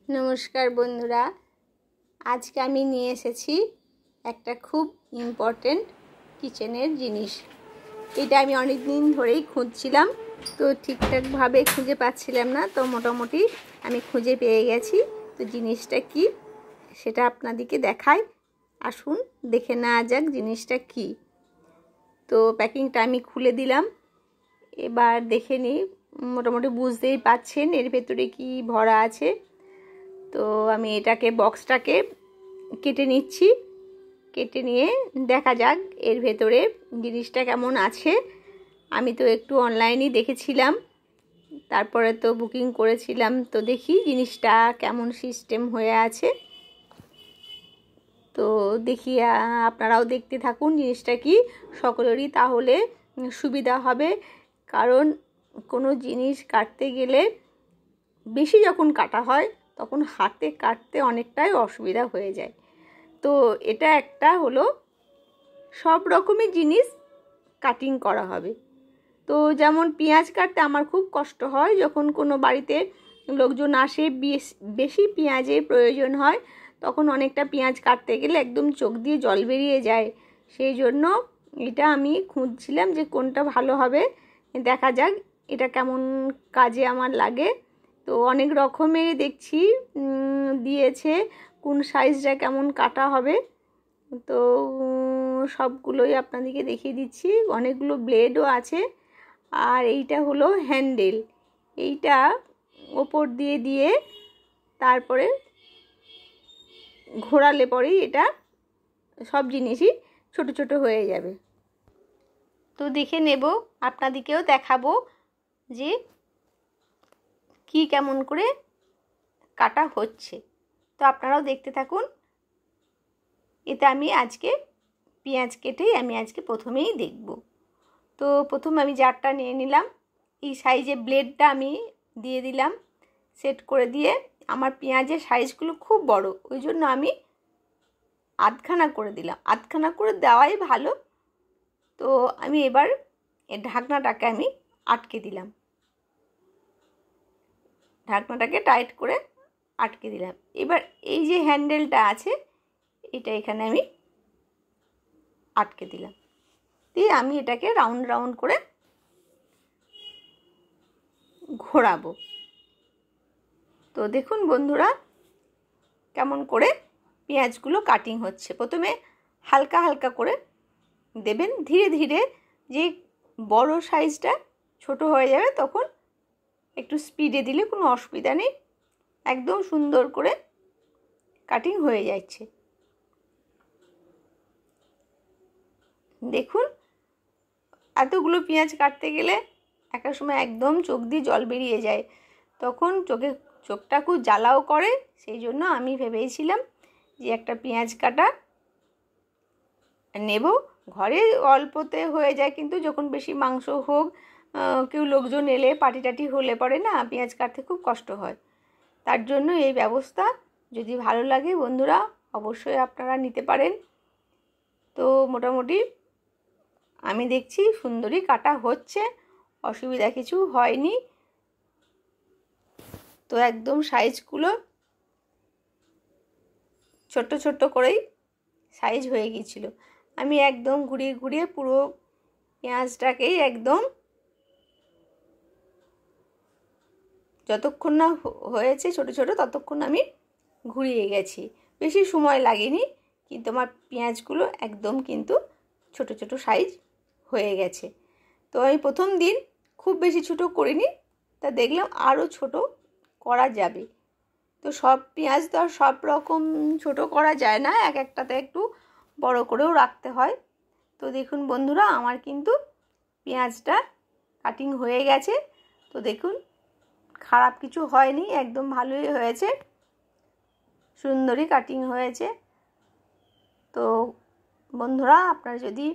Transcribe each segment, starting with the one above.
নমস্কার বন্ধুরা, আজকে আমি নিয়ে এসেছি একটা খুব ইম্পর্টেন্ট কিচেনের জিনিস। এটা আমি অনেক দিন ধরেই খুঁজছিলাম, তো ঠিকঠাকভাবে খুঁজে পাচ্ছিলাম না। তো মোটামুটি আমি খুঁজে পেয়ে গেছি। তো জিনিসটা কি সেটা আপনাদেরকে দেখাই। আসুন দেখে নেওয়া যাক জিনিসটা কি। তো প্যাকিংটা আমি খুলে দিলাম, এবার দেখে নিই। মোটামুটি বুঝতেই পাচ্ছেন এর ভেতরে কি ভরা আছে। তো আমি এটাকে বক্সটাকে কেটে নিচ্ছি। কেটে নিয়ে দেখা যাক এর ভেতরে জিনিসটা কেমন আছে। আমি তো একটু অনলাইনেই দেখেছিলাম, তারপরে তো বুকিং করেছিলাম। তো দেখি জিনিসটা কেমন সিস্টেম হয়ে আছে। তো দেখি, আপনারাও দেখতে থাকুন জিনিসটা কি। সকলেরই তাহলে সুবিধা হবে, কারণ কোনো জিনিস কাটতে গেলে বেশি যখন কাটা হয় তখন হাতে কাটতে অনেকটাই অসুবিধা হয়ে যায়। তো এটা একটা হলো সব রকমের জিনিস কাটিং করা হবে। তো যেমন পেঁয়াজ কাটতে আমার খুব কষ্ট হয়, যখন কোনো বাড়িতে লোকজন আসে, বেশি পেঁয়াজের প্রয়োজন হয়, তখন অনেকটা পেঁয়াজ কাটতে গেলে একদম চোখ দিয়ে জল বেরিয়ে যায়। সেই জন্য এটা আমি খুঁজছিলাম যে কোনটা ভালো হবে। দেখা যাক এটা কেমন কাজে আমার লাগে। তো অনেক রকমের দেখছি দিয়েছে, কোন সাইজটা কেমন কাটা হবে। তো সবগুলোই আপনাদেরকে দেখিয়ে দিচ্ছি। অনেকগুলো ব্লেডও আছে। আর এইটা হলো হ্যান্ডেল। এইটা ওপর দিয়ে দিয়ে তারপরে ঘোরালে পরেই এটা সব জিনিসই ছোট ছোট হয়ে যাবে। তো দেখে নেব, আপনাদেরকেও দেখাবো যে কি কেমন করে কাটা হচ্ছে। তো আপনারাও দেখতে থাকুন। এতে আমি আজকে পেঁয়াজ কেটেই আমি আজকে প্রথমেই দেখব। তো প্রথমে আমি জারটা নিয়ে নিলাম। এই সাইজে ব্লেডটা আমি দিয়ে দিলাম, সেট করে দিয়ে। আমার পেঁয়াজের সাইজগুলো খুব বড়, ওই জন্য আমি আধখানা করে দিলাম। আধখানা করে দেওয়াই ভালো। তো আমি এবার এর ঢাকনাটাকে আমি আটকে দিলাম। ঢাকনাটাকে টাইট করে আটকে দিলাম। এবার এই যে হ্যান্ডেলটা আছে এটা এখানে আমি আটকে দিলাম। দিয়ে আমি এটাকে রাউন্ড রাউন্ড করে ঘোরাবো। তো দেখুন বন্ধুরা কেমন করে পেঁয়াজগুলো কাটিং হচ্ছে। প্রথমে হালকা হালকা করে দেবেন, ধীরে ধীরে যে বড় সাইজটা ছোট হয়ে যাবে তখন একটু স্পিডে দিলে কোনো অসুবিধা নেই। একদম সুন্দর করে কাটিং হয়ে যাচ্ছে। দেখুন এতগুলো পেঁয়াজ কাটতে গেলে একটা সময় একদম চোখ দিয়ে জল বেরিয়ে যায়, তখন চোখটা খুব জ্বালাও করে। সেই জন্য আমি ভেবেছিলাম যে একটা পেঁয়াজ কাটা নেব। ঘরে অল্পতে হয়ে যায়, কিন্তু যখন বেশি মাংস হোক, কেউ লোকজন এলে, পার্টি টাটি হলে পরে না পেঁয়াজ কাটতে খুব কষ্ট হয়। তার জন্য এই ব্যবস্থা যদি ভালো লাগে বন্ধুরা অবশ্যই আপনারা নিতে পারেন। তো মোটামুটি আমি দেখছি সুন্দরই কাটা হচ্ছে, অসুবিধা কিছু হয়নি। তো একদম সাইজগুলো ছোট্ট ছোট্ট করেই সাইজ হয়ে গিয়েছিল। আমি একদম ঘুরিয়ে ঘুরিয়ে পুরো পেঁয়াজটাকেই একদম যতক্ষণ না হয়েছে ছোট ছোট ততক্ষণ আমি ঘুরিয়ে গেছি। বেশি সময় লাগেনি, কিন্তু আমার পেঁয়াজগুলো একদম কিন্তু ছোট ছোট সাইজ হয়ে গেছে। তো আমি প্রথম দিন খুব বেশি ছোট করিনি, তা দেখলাম আরও ছোট করা যাবে। তো সব পেঁয়াজ তো আর সব রকম ছোট করা যায় না, এক একটাতে একটু বড় করেও রাখতে হয়। তো দেখুন বন্ধুরা আমার কিন্তু পেঁয়াজটা কাটিং হয়ে গেছে। তো দেখুন খারাপ কিছু হয়নি, একদম ভালোই হয়েছে, সুন্দরই কাটিং হয়েছে। তো বন্ধুরা আপনারা যদি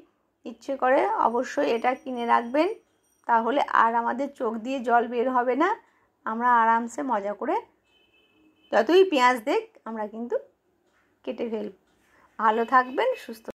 ইচ্ছে করে অবশ্যই এটা কিনে রাখবেন, তাহলে আর আমাদের চোখ দিয়ে জল বের হবে না। আমরা আরামসে মজা করে যতই পেঁয়াজ দেখ আমরা কিন্তু কেটে ফেলব। ভালো থাকবেন, সুস্থ